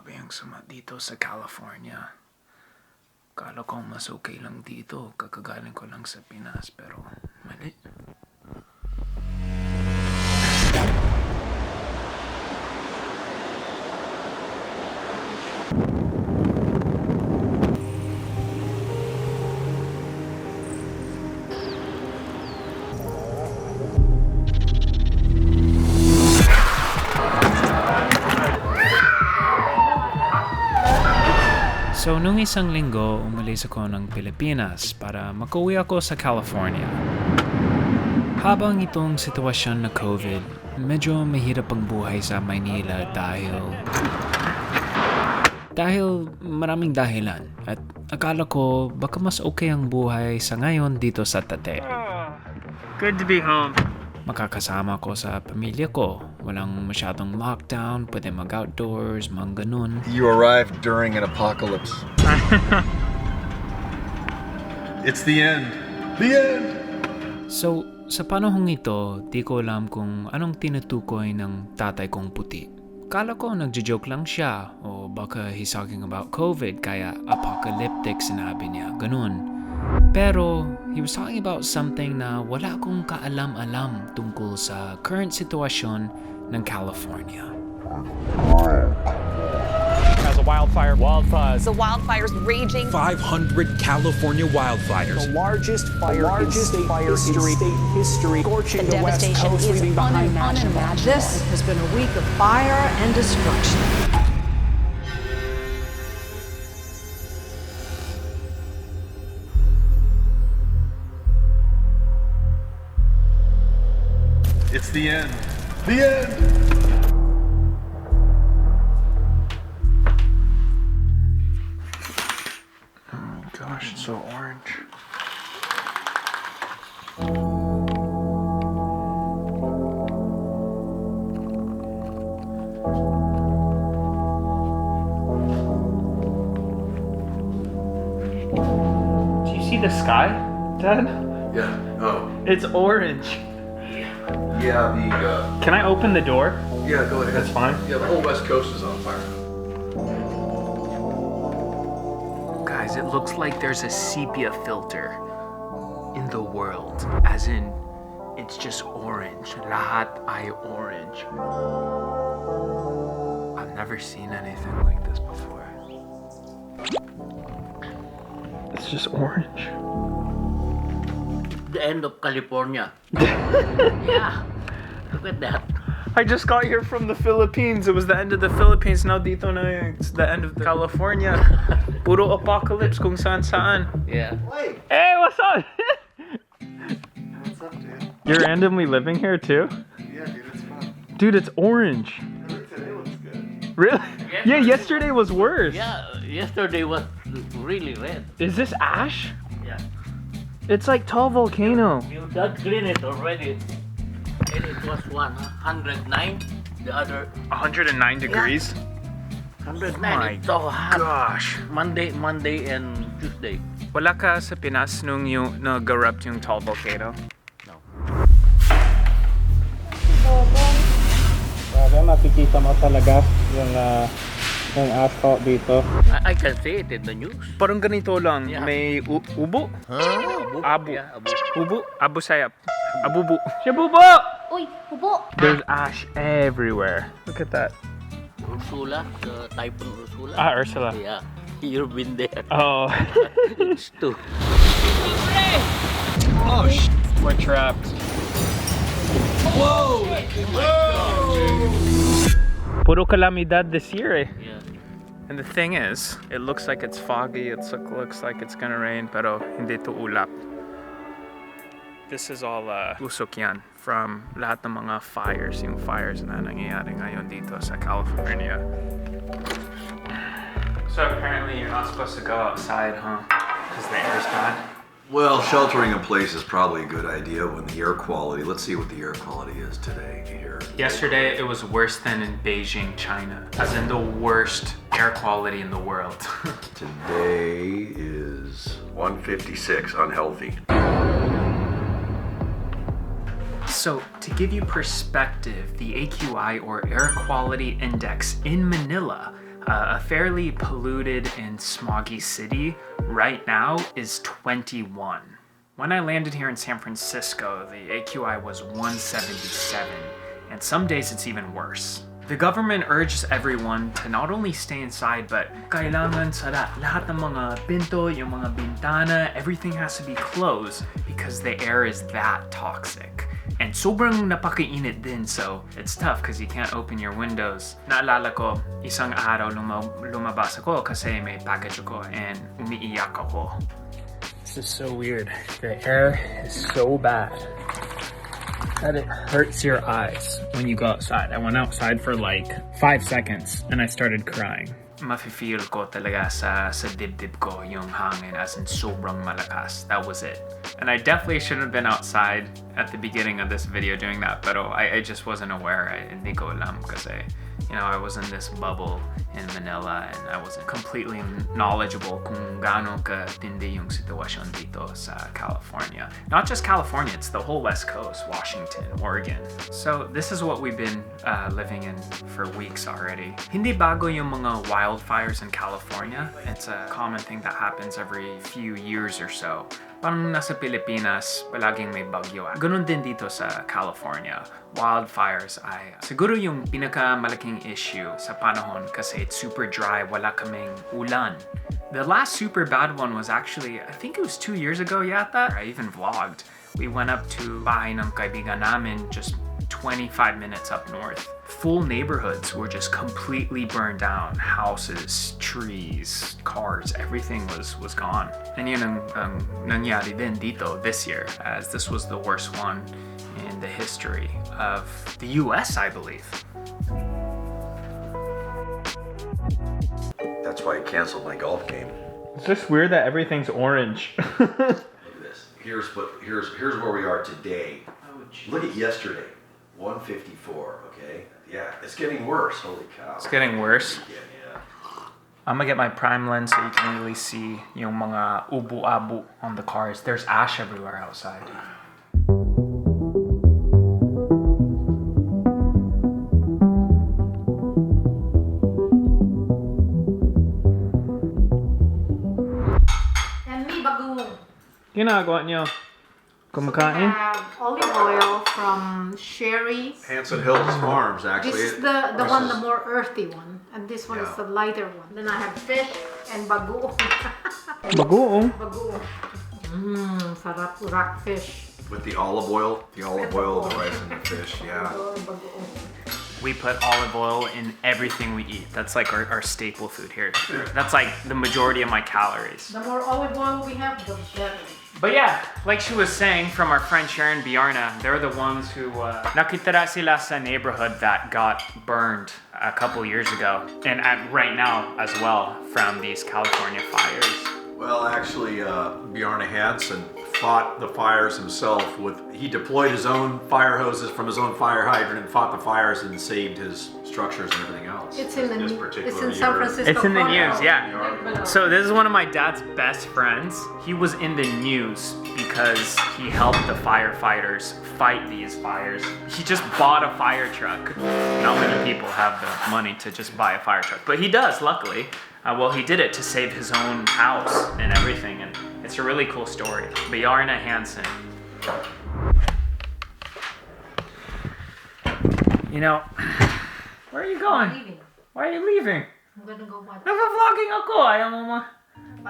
Grabe ang sama dito sa California. Kala ko mas okay lang dito, kakagaling ko lang sa Pinas, pero mali. So, nung isang linggo, umalis ako ng Pilipinas para makauwi ako sa California. Habang itong sitwasyon na COVID, medyo mahirap ang buhay sa Maynila dahil maraming dahilan at akala ko baka mas okay ang buhay sa ngayon dito sa Tate. Good to be home. Makakasama ko sa pamilya ko. Walang masyadong lockdown, pwede mag-outdoors, mga ganun. You arrived during an apocalypse. It's the end. The end! So, sa panahong ito, di ko alam kung anong tinutukoy ng tatay kong puti. Kala ko nagjo-joke lang siya o baka he's talking about COVID kaya apocalyptic sinabi niya, ganun. Pero he was talking about something na wala akong kaalam-alam tungkol sa current sitwasyon ng California. As a wildfire. Wildfires. The wildfires raging. 500 California wildfires. The largest fire in state history. Scorching the West Coast, leaving behind unimaginable. This has been a week of fire and destruction. It's the end. The end! Oh my gosh, it's so orange. Do you see the sky, Dad? Yeah. Oh. It's orange. Yeah, Can I open the door? yeah, go ahead. That's fine. Yeah, the whole West Coast is on fire. Guys, it looks like there's a sepia filter in the world. As in, it's just orange. Lahat ay orange. I've never seen anything like this before. It's just orange. The end of California. Yeah. Look at that. I just got here from the Philippines. It was the end of the Philippines. Now dito na it's the end of California. Puro apocalypse kung saan. Yeah. Hey, what's up? What's up, dude? You're randomly living here too? Yeah, dude, it's fun. Dude, it's orange. Today looks good. Really? Yeah, yesterday was worse. Yeah, yesterday was really red. Is this ash? Yeah. It's like tall volcano. You done clean it already. And it was 109. The other 109 degrees? 109. My It's so hot. gosh. Monday and Tuesday. Wala ka sa Pinas nung yung nag-erupt yung tall volcano? No. Grabe, makikita mo talaga yung asphalt dito. I can see it in the news. Parang ganito lang, Yeah. may ubo? Abu. Yeah, Abu. Ubo? Abu sayap. Abubu. Siya bubo! Uy, hubo. There's ash everywhere. Look at that. Ursula, the typhoon Ursula. Ursula. Yeah. You've been there. Oh. It's too. Oh, we're trapped. Whoa! Puro calamidad this year eh. Yeah. And the thing is, it looks like it's foggy, it looks like it's gonna rain, pero hindi to ulap. This is all usok yan from lahat ng mga fires, yung fires na nangyayari ngayon dito sa California. So apparently you're not supposed to go outside, huh? Because the air's bad. Well, sheltering in place is probably a good idea when the air quality, let's see what the air quality is today here. Yesterday, it was worse than in Beijing, China. As in the worst air quality in the world. Today is 156, unhealthy. So, to give you perspective, the AQI or Air Quality Index in Manila A fairly polluted and smoggy city right now is 21. When I landed here in San Francisco, the AQI was 177, and some days it's even worse. The government urges everyone to not only stay inside, but kailangan sara lahat ng mga pinto, yung mga bintana, everything has to be closed because the air is that toxic. And sobrang napakainit din, so it's tough because you can't open your windows. Naalala ko, isang araw lumabas ako kasi may package ako and umiiyak ako. This is so weird. The air is so bad that it hurts your eyes when you go outside. I went outside for like 5 seconds and I started crying. Mafe-feel ko talaga sa dibdib ko yung hangin as in sobrang malakas. That was it. And I definitely shouldn't have been outside at the beginning of this video doing that, but I just wasn't aware. Hindi ko alam kasi, you know, I was in this bubble in Manila and I wasn't completely knowledgeable kung gaano katindi yung sitwasyon dito sa California. Not just California, it's the whole West Coast, Washington, Oregon. So this is what we've been living in for weeks already. Hindi bago yung mga wildfires in California. It's a common thing that happens every few years or so. Parang nasa Pilipinas, palaging may bagyo. Ganun din dito sa California. Wildfires ay siguro yung pinakamalaking issue sa panahon kasi it's super dry, wala kaming ulan. The last super bad one was actually, I think it was 2 years ago yata. I even vlogged. We went up to bahay ng kaibigan namin just 25 minutes up north. Full neighborhoods were just completely burned down. Houses, trees, cars, everything was gone. And yun ang nangyari din dito this year, as this was the worst one in the history of the US, I believe. That's why I canceled my golf game. It's just weird that everything's orange. Look at this. Here's where we are today. Look at yesterday. 154, okay? Yeah, it's getting worse. Holy cow. It's getting worse. Yeah. I'm gonna get my prime lens so you can really see yung mga ubu-abu on the cars. There's ash everywhere outside. And me bagoong. Ginagawa niyo? We Kumakain? have olive oil from Sherry. Hanson Hills Farms, actually. This is the one, the more earthy one, and this one is Yeah. the lighter one. Then I have fish and bagoong. Bagoong. Bagoong. Sarap rock fish. With the olive oil, the rice, and the fish, yeah. Bagoong. We put olive oil in everything we eat. That's like our staple food here. That's like the majority of my calories. The more olive oil we have, the better. But yeah, like she was saying from our friend Sharon Biarna, they're the ones who nakitira sila sa neighborhood that got burned a couple years ago. And right now as well from these California fires. Well, actually, Bjarne Hansen fought the fires himself. He deployed his own fire hoses from his own fire hydrant and fought the fires and saved his structures and everything else. It's in This the particular it's in year. San Francisco. It's in the Chronicle. news, yeah. So this is one of my dad's best friends. He was in the news because he helped the firefighters fight these fires. He just bought a fire truck. Not many people have the money to just buy a fire truck, but he does, luckily. Well, he did it to save his own house and everything, and it's a really cool story. Bjarne Hansen. You know, where are you going? Leaving. Why are you leaving? I'm gonna go watch. Nagpa-vlogging ako. Ayaw mo ma...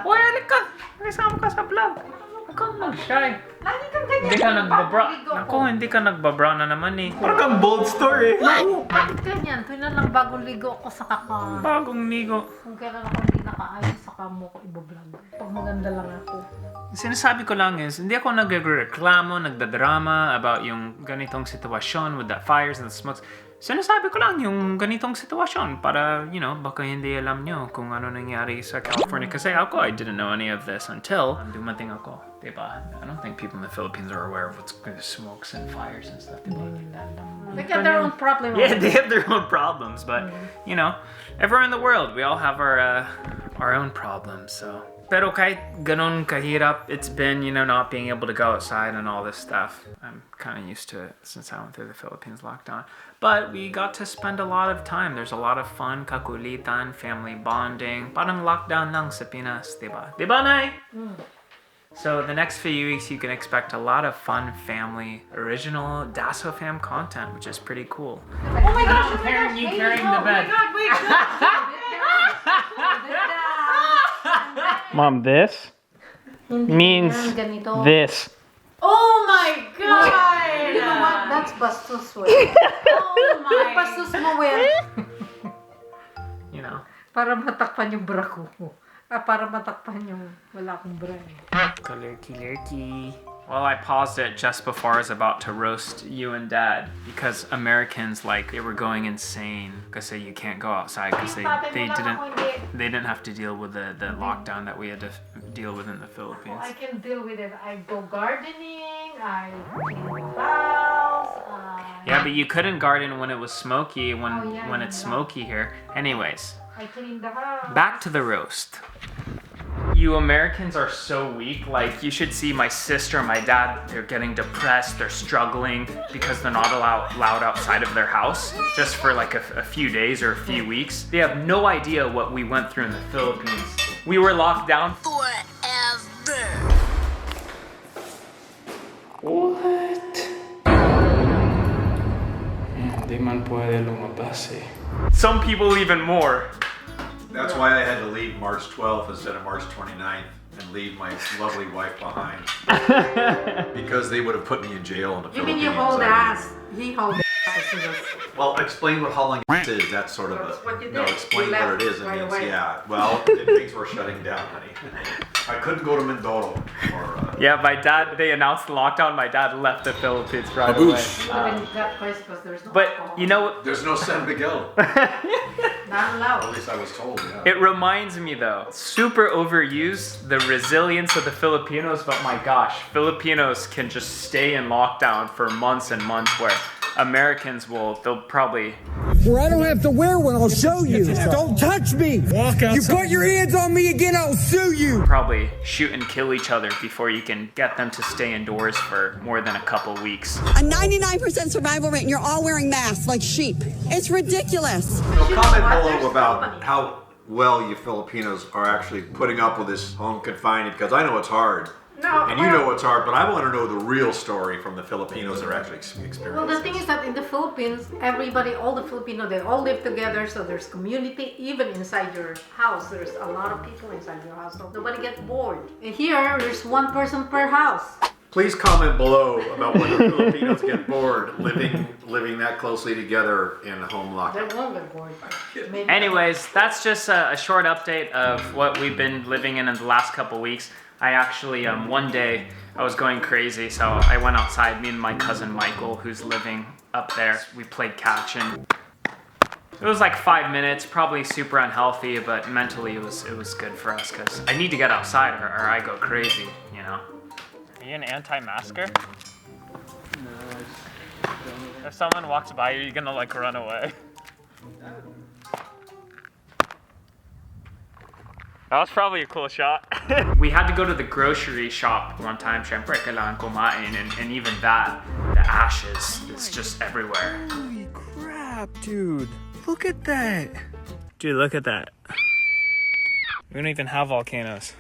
Uy, alik ka! Nakisama ka sa vlog. Huwag kang mag-shy. Lagi kang ganyan. Hindi ka nagbabra. Bago ligo ko. Ako, hindi ka nagbabra na naman eh. Parang kang bold story. Bakit ganyan? Tuloy lang bagong ligo ko sa kaka. Bagong ligo. Kung kailan ako hindi nakaayos, saka mo ko ibablog. Pag maganda lang ako. Sinasabi ko lang is, hindi ako nagreklamo, nagdadrama about yung ganitong sitwasyon with the fires and the smokes. Sinasabi ko lang yung ganitong sitwasyon para, you know, baka hindi alam nyo kung ano nangyari sa California. Kasi ako, I didn't know any of this until dumating ako. Diba? I don't think people in the Philippines are aware of what's the smokes and fires and stuff. Diba? They got their own problem. Yeah, they have their own problems, but, you know, everywhere in the world, we all have our own problems, so. Pero kahit ganon kahirap it's been, not being able to go outside and all this stuff. I'm kind of used to it since I went through the Philippines lockdown. But we got to spend a lot of time. There's a lot of fun, kakulitan, family bonding. Parang lockdown lang sa Pinas, diba? Diba, Nay? So the next few weeks you can expect a lot of fun family, original Daso Fam content, which is pretty cool. Oh my gosh, Carrying the Oh bed. my god, wait. Mom, this means ganito. this. Oh my god! You know what? That's bastos well. Oh my. Bastos mo well. Para matakpan yung bra ko. Para matakpan yung wala akong bra. Lurky. Well, I paused it just before I was about to roast you and Dad because Americans they were going insane because you can't go outside because they didn't have to deal with the lockdown that we had to deal with in the Philippines. I can deal with it. I go gardening. I clean the house. Yeah, but you couldn't garden when it was smoky. When it's smoky here. Anyways, I clean the house. back to the roast. You Americans are so weak. You should see my sister and my dad. They're getting depressed. They're struggling because they're not allowed outside of their house just for a few days or a few weeks. They have no idea what we went through in the Philippines. We were locked down forever. What? Hindi man puede lumabas eh. Some people even more. That's why I had to leave March 12th instead of March 29th and leave my lovely wife behind. Because they would have put me in jail in the Philippines. You mean you hold ass? He hold ass. Well, explain what hauling ass is. That's sort of explain what it is. It right means, away. well, things were shutting down, honey. I couldn't go to Mindoro. Yeah, my dad, they announced the lockdown. My dad left the Philippines right away. Even that place because there's no But alcohol. There's no San Miguel. Not allowed. At least I was told, yeah. It reminds me though, super overused, the resilience of the Filipinos, but my gosh, Filipinos can just stay in lockdown for months and months where Americans they'll probably... Where I don't have to wear one, I'll show you. Don't touch me. You put your hands on me again, I'll sue you. Probably shoot and kill each other before you can get them to stay indoors for more than a couple weeks. A 99% survival rate and you're all wearing masks like sheep. It's ridiculous. Comment below about how well you Filipinos are actually putting up with this home confinement because I know it's hard. No, and you know it's hard, but I want to know the real story from the Filipinos that are actually experiencing. Well, the thing is that in the Philippines, all the Filipino, they all live together, so there's community. Even inside your house, there's a lot of people inside your house, so nobody gets bored. And here, there's one person per house. Please comment below about when the Filipinos get bored living that closely together in home lockdown. They won't get bored. Maybe. Anyways, that's just a short update of what we've been living in the last couple weeks. I actually, one day, I was going crazy, so I went outside, me and my cousin Michael, who's living up there. We played catch, and it was 5 minutes, probably super unhealthy, but mentally it was good for us, because I need to get outside or I go crazy, Are you an anti-masker? No. If someone walks by you, you're gonna run away. That was probably a cool shot. We had to go to the grocery shop one time, syempre kailangan kumain, and even that, the ashes, it's just everywhere. Holy crap, dude. Look at that. Dude, look at that. We don't even have volcanoes.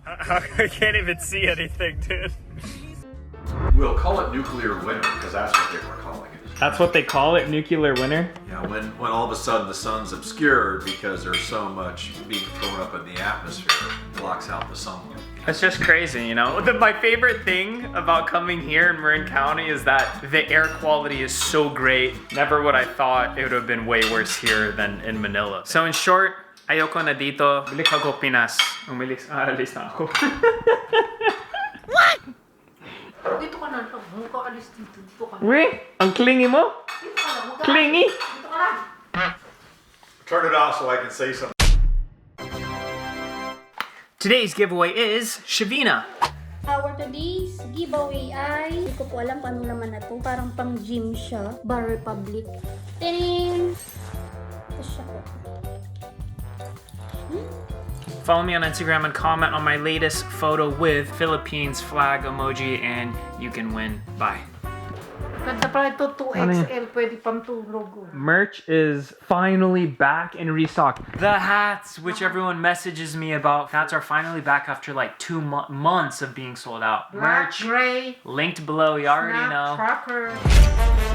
I can't even see anything, dude. We'll call it nuclear winter because that's what they were calling it. That's what they call it, nuclear winter? Yeah, when all of a sudden the sun's obscured because there's so much being thrown up in the atmosphere, it blocks out the sunlight. It's just crazy, My favorite thing about coming here in Marin County is that the air quality is so great. Never would I thought it would have been way worse here than in Manila. So in short, ayoko na dito. Balik ako Pinas. Alis na ako. What? Dito ka na. Huwag ka alis dito. Dito ka na. Wait, ang clingy mo? Dito ka na. Huwag ka. Clingy? Dito ka na. Turn it off so I can say something. Today's giveaway is Shavina. Our today's giveaway ay hindi ko po alam kung ano naman na to. Parang pang gym siya. Bar Republic. Tining! Ito siya po. Follow me on Instagram and comment on my latest photo with Philippines flag emoji and you can win. Bye. Ganda pala ito, 2XL, pwede pang tulog. Merch is finally back in restock. The hats, which everyone messages me about, hats are finally back after like 2 months of being sold out. Black, Merch, gray, linked below, you already know. Snapcracker.